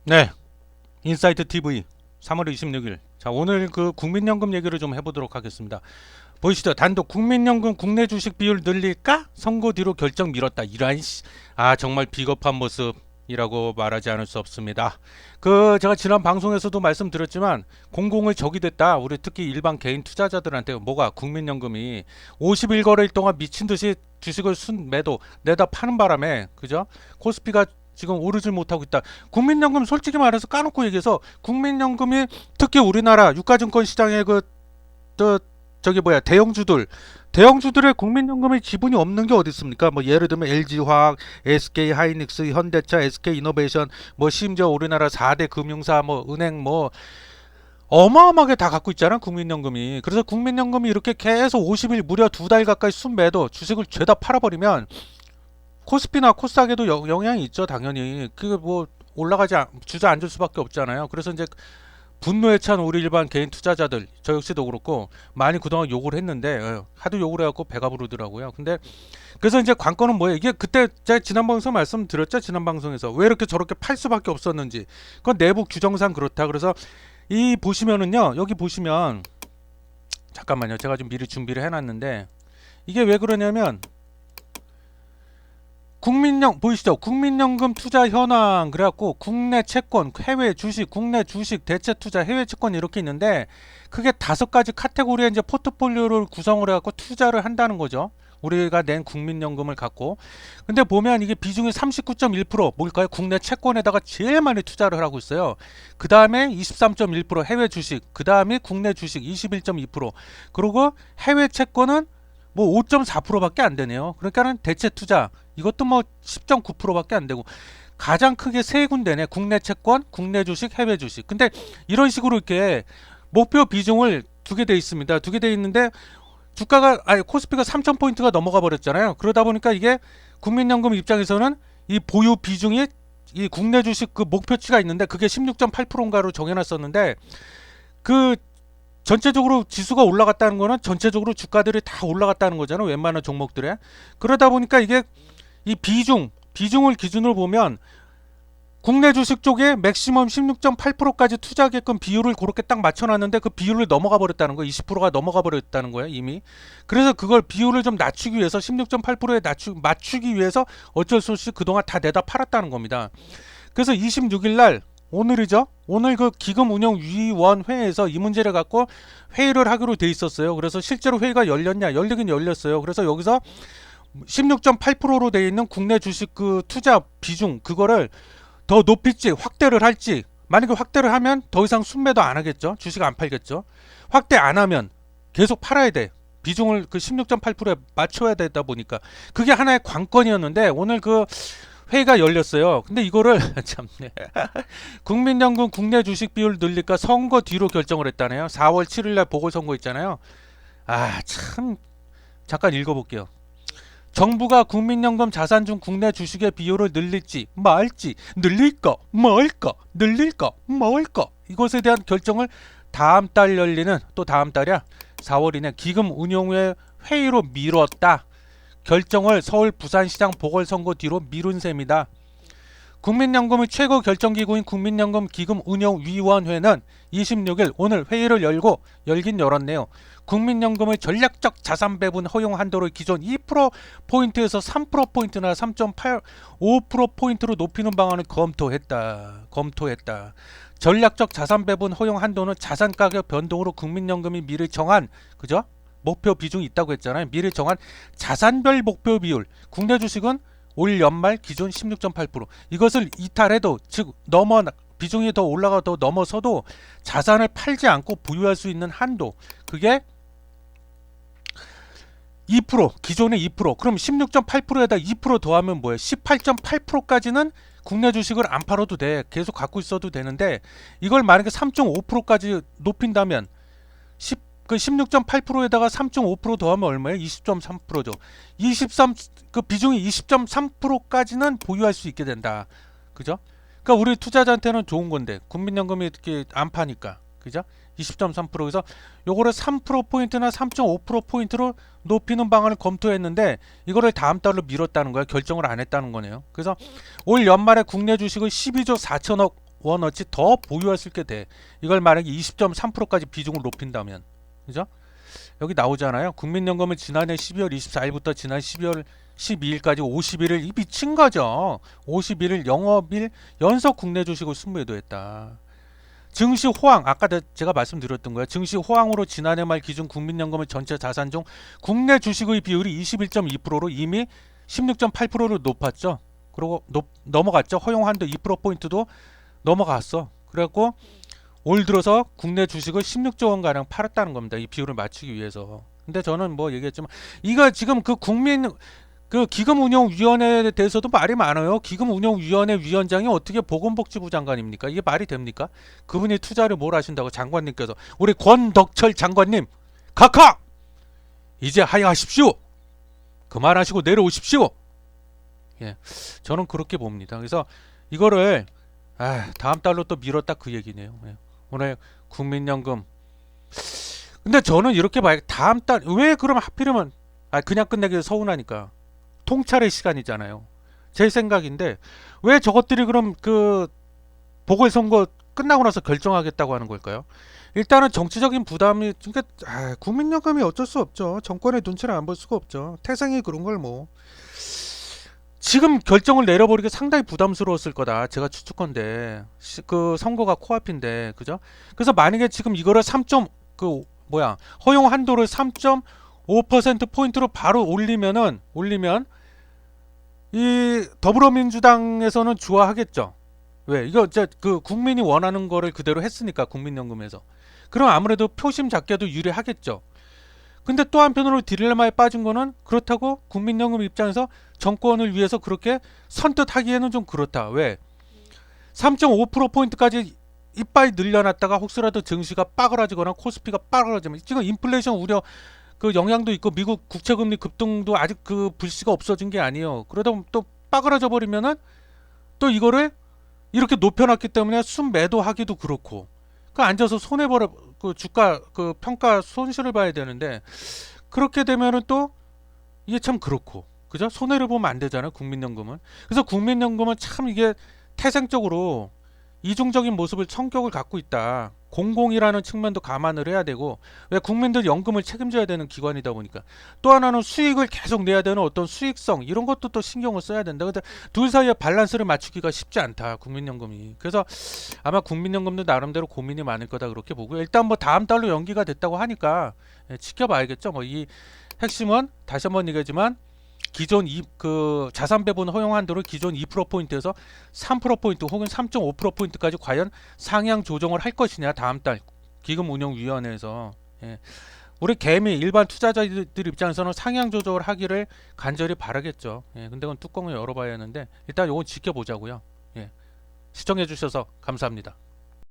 네, 인사이트 TV 3월 26일. 자, 오늘 그 국민연금 얘기를 좀 해보도록 하겠습니다. 보이시죠? 단독 국민연금 국내 주식 비율 늘릴까? 선거 뒤로 결정 미뤘다. 정말 비겁한 모습이라고 말하지 않을 수 없습니다. 제가 지난 방송에서도 말씀드렸지만 공공의 적이 됐다. 우리 특히 일반 개인 투자자들한테 뭐가 국민연금이 50일 거래일 동안 미친 듯이 주식을 순매도 내다 파는 바람에 그죠? 코스피가 지금 오르질 못하고 있다. 국민연금 솔직히 말해서 까놓고 얘기해서 국민연금이 특히 우리나라 유가증권 시장의 저, 저기 뭐야 대형주들의 국민연금의 지분이 없는 게 어디 있습니까? 뭐 예를 들면 LG화학, SK하이닉스, 현대차, SK이노베이션, 뭐 심지어 우리나라 4대 금융사, 뭐 은행 뭐 어마어마하게 다 갖고 있잖아 국민연금이. 그래서 국민연금이 이렇게 계속 50일 무려 2달 가까이 순매도 주식을 죄다 팔아버리면 코스피나 코스닥에도 영향이 있죠 당연히. 그게 뭐 주저앉을 수밖에 없잖아요. 그래서 이제 분노에 찬 우리 일반 개인 투자자들, 저 역시도 그렇고 많이 그동안 욕을 했는데 하도 욕을 해갖고 배가 부르더라고요. 근데 그래서 이제 관건은 뭐예요? 이게 그때 제가 지난 방송 말씀드렸죠. 지난 방송에서 왜 이렇게 저렇게 팔 수밖에 없었는지. 그건 내부 규정상 그렇다. 그래서 이 보시면은요, 여기 보시면 잠깐만요, 제가 좀 미리 준비를 해놨는데 이게 왜 그러냐면 보이시죠? 국민연금 투자 현황 그래갖고 국내 채권, 해외 주식, 국내 주식, 대체 투자, 해외 채권 이렇게 있는데 크게 5가지 카테고리의 이제 포트폴리오를 구성을 해갖고 투자를 한다는 거죠. 우리가 낸 국민연금을 갖고. 근데 보면 이게 비중이 39.1% 뭘까요? 국내 채권에다가 제일 많이 투자를 하고 있어요. 그 다음에 23.1% 해외 주식, 그 다음에 국내 주식 21.2%, 그리고 해외 채권은 뭐 5.4%밖에 안 되네요. 그러니까는 대체 투자 이것도 뭐 10.9%밖에 안 되고 가장 크게 세 군데네. 국내 채권, 국내 주식, 해외 주식. 근데 이런 식으로 이렇게 목표 비중을 두게 돼 있습니다. 두게 돼 있는데 코스피가 3,000포인트가 넘어가 버렸잖아요. 그러다 보니까 이게 국민연금 입장에서는 이 보유 비중이 이 국내 주식 그 목표치가 있는데 그게 16.8%인가로 정해놨었는데 그 전체적으로 지수가 올라갔다는 거는 전체적으로 주가들이 다 올라갔다는 거잖아요. 웬만한 종목들에. 그러다 보니까 이게 이 비중을 기준으로 보면 국내 주식 쪽에 맥시멈 16.8%까지 투자하게끔 비율을 그렇게 딱 맞춰놨는데 그 비율을 넘어가 버렸다는 거예요. 20%가 넘어가 버렸다는 거예요 이미. 그래서 그걸 비율을 좀 낮추기 위해서 16.8%에 맞추기 위해서 어쩔 수 없이 그동안 다 내다 팔았다는 겁니다. 그래서 26일 날 오늘이죠. 오늘 그 기금운용위원회에서 이 문제를 갖고 회의를 하기로 돼 있었어요. 그래서 실제로 회의가 열리긴 열렸어요. 그래서 여기서 16.8%로 돼 있는 국내 주식 그 투자 비중 그거를 더 높일지 확대를 할지. 만약에 확대를 하면 더 이상 순매도 안 하겠죠. 주식 안 팔겠죠. 확대 안 하면 계속 팔아야 돼. 비중을 그 16.8%에 맞춰야 되다 보니까 그게 하나의 관건이었는데 오늘 그 회의가 열렸어요. 근데 이거를 참네. 국민연금 국내 주식 비율 늘릴까 선거 뒤로 결정을 했다네요. 4월 7일날 보궐선거 있잖아요. 참 잠깐 읽어볼게요. 정부가 국민연금 자산 중 국내 주식의 비율을 늘릴지 말지, 늘릴까 말까 이것에 대한 결정을 다음 달 열리는, 또 다음 달이야, 4월이네, 기금운용회 회의로 미뤘다. 결정을 서울 부산시장 보궐선거 뒤로 미룬 셈이다. 국민연금의 최고 결정기구인 국민연금 기금운용위원회는 26일 오늘 회의를 열긴 열었네요. 국민연금의 전략적 자산 배분 허용 한도를 기존 2%포인트에서 3%포인트나 3.85%포인트로 높이는 방안을 검토했다. 전략적 자산 배분 허용 한도는 자산 가격 변동으로 국민연금이 미리 정한, 그죠? 목표 비중이 있다고 했잖아요. 미리 정한 자산별 목표 비율. 국내 주식은 올 연말 기존 16.8%. 이것을 이탈해도, 즉 비중이 더 올라가 더 넘어서도 자산을 팔지 않고 보유할 수 있는 한도. 그게 2%, 기존의 2%. 그럼 16.8%에다 2% 더하면 뭐예요? 18.8%까지는 국내 주식을 안 팔아도 돼. 계속 갖고 있어도 되는데 이걸 만약에 3.5%까지 높인다면 16.8%에다가 3.5% 더하면 얼마예요? 20.3%죠. 그 비중이 20.3%까지는 보유할 수 있게 된다. 그죠? 그러니까 우리 투자자한테는 좋은 건데 국민연금이 이렇게 안 파니까. 그죠? 20.3%에서 요거를 3%포인트나 3.5%포인트로 높이는 방안을 검토했는데 이거를 다음 달로 미뤘다는 거야. 결정을 안 했다는 거네요. 그래서 올 연말에 국내 주식을 12조 4천억 원어치 더 보유할 수 있게 돼. 이걸 만약에 20.3%까지 비중을 높인다면, 그죠? 여기 나오잖아요. 국민연금은 지난해 12월 24일부터 지난 12월 12일까지 51일 이 미친 거죠. 51일 영업일 연속 국내 주식을 순매도했다. 증시 호황, 아까 제가 말씀드렸던 거예요. 증시 호황으로 지난해 말 기준 국민연금의 전체 자산 중 국내 주식의 비율이 21.2%로 이미 16.8%로 높았죠. 그리고 넘어갔죠. 허용 한도 2%포인트도 넘어갔어. 그래갖고 올 들어서 국내 주식을 16조 원 가량 팔았다는 겁니다. 이 비율을 맞추기 위해서. 근데 저는 뭐 얘기했지만 이거 지금 그 기금운용위원회에 대해서도 말이 많아요. 기금운용위원회 위원장이 어떻게 보건복지부 장관입니까? 이게 말이 됩니까? 그분이 투자를 뭘 하신다고 장관님께서 우리 권덕철 장관님 각하 이제 하야하십시오. 그만하시고 내려오십시오. 예, 저는 그렇게 봅니다. 그래서 이거를 다음 달로 또 미뤘다 그 얘기네요. 예. 오늘 국민연금. 근데 저는 이렇게 봐요. 다음 달 왜 그럼 하필이면 그냥 끝내기 서운하니까 통찰의 시간이잖아요. 제 생각인데 왜 저것들이 그럼 그 보궐선거 끝나고 나서 결정하겠다고 하는 걸까요? 일단은 정치적인 부담이 그러니까 국민연금이 어쩔 수 없죠. 정권의 눈치를 안 볼 수가 없죠. 태생이 그런 걸 뭐. 지금 결정을 내려버리기 상당히 부담스러웠을 거다. 제가 추측컨대 그 선거가 코앞인데 그죠? 그래서 만약에 지금 이거를 허용 한도를 3.5% 포인트로 바로 올리면 이 더불어민주당에서는 좋아하겠죠. 왜? 이거 그 국민이 원하는 거를 그대로 했으니까 국민연금에서. 그럼 아무래도 표심 잡기도 유리하겠죠. 근데 또 한편으로 딜레마에 빠진 거는 그렇다고 국민연금 입장에서 정권을 위해서 그렇게 선뜻 하기에는 좀 그렇다. 왜? 3.5%포인트까지 이빨 늘려놨다가 혹시라도 증시가 빠그라지거나 코스피가 빠그라지면 지금 인플레이션 우려 그 영향도 있고 미국 국채금리 급등도 아직 그 불씨가 없어진 게 아니에요. 그러다 보면 또 빠그라져 버리면은 또 이거를 이렇게 높여놨기 때문에 순매도하기도 그렇고 그 앉아서 손해버려 그 주가 그 평가 손실을 봐야 되는데 그렇게 되면은 또 이게 참 그렇고 그죠? 손해를 보면 안 되잖아요. 국민연금은. 그래서 국민연금은 참 이게 태생적으로 이중적인 모습을 성격을 갖고 있다. 공공이라는 측면도 감안을 해야 되고 왜 국민들 연금을 책임져야 되는 기관이다 보니까 또 하나는 수익을 계속 내야 되는 어떤 수익성 이런 것도 또 신경을 써야 된다. 근데 둘 사이에 밸런스를 맞추기가 쉽지 않다. 국민연금이. 그래서 아마 국민연금도 나름대로 고민이 많을 거다 그렇게 보고요. 일단 뭐 다음 달로 연기가 됐다고 하니까 지켜봐야겠죠. 뭐 이 핵심은 다시 한번 얘기하지만 기존 그 자산 배분 허용 한도를 기존 2%포인트에서 3%포인트 혹은 3.5%포인트까지 과연 상향 조정을 할 것이냐 다음 달 기금운용위원회에서. 예. 우리 개미 일반 투자자들 입장에서는 상향 조정을 하기를 간절히 바라겠죠. 예. 근데 그건 뚜껑을 열어봐야 하는데 일단 이건 지켜보자고요. 예. 시청해 주셔서 감사합니다.